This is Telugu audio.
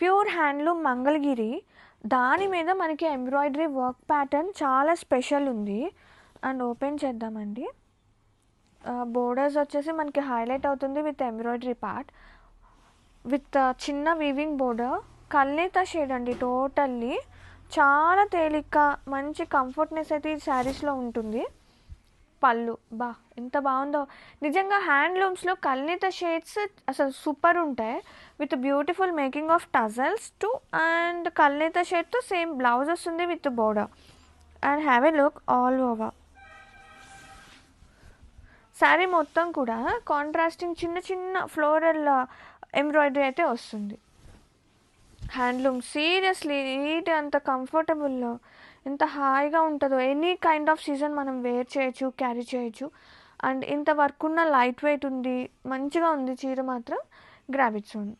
Pure handloom Mangalagiri. దాని మీద మనకి ఎంబ్రాయిడరీ వర్క్ ప్యాటర్న్ చాలా స్పెషల్ ఉంది. అండ్ ఓపెన్ చేద్దామండి. బోర్డర్స్ వచ్చేసి మనకి హైలైట్ అవుతుంది విత్ ఎంబ్రాయిడరీ పార్ట్, విత్ చిన్న వీవింగ్ బోర్డర్. కల్నేత షేడ్ అండి టోటల్లీ. చాలా తేలిక మంచి కంఫర్ట్నెస్ అయితే ఈ శారీస్లో ఉంటుంది. పళ్ళు ఎంత బాగుందో నిజంగా. హ్యాండ్లూమ్స్లో కల్నేత షేడ్స్ అసలు సూపర్ ఉంటాయి, with beautiful making of tassels too. And కల్నేత షేడ్తో సేమ్ బ్లౌజ్ వస్తుంది with border. And have a look all over. Sari మొత్తం కూడా కాంట్రాస్టింగ్ చిన్న చిన్న ఫ్లోరల్ ఎంబ్రాయిడరీ అయితే వస్తుంది. హ్యాండ్లూమ్ సీరియస్లీ నీట్, అంత కంఫర్టబుల్, ఎంత హాయిగా ఉంటుందో. ఎనీ కైండ్ ఆఫ్ సీజన్ మనం వేర్ చేయొచ్చు, క్యారీ చేయొచ్చు. అండ్ ఇంత వర్క్ ఉన్న లైట్ వెయిట్ ఉంది, మంచిగా ఉంది చీర మాత్రం. Grab it soon.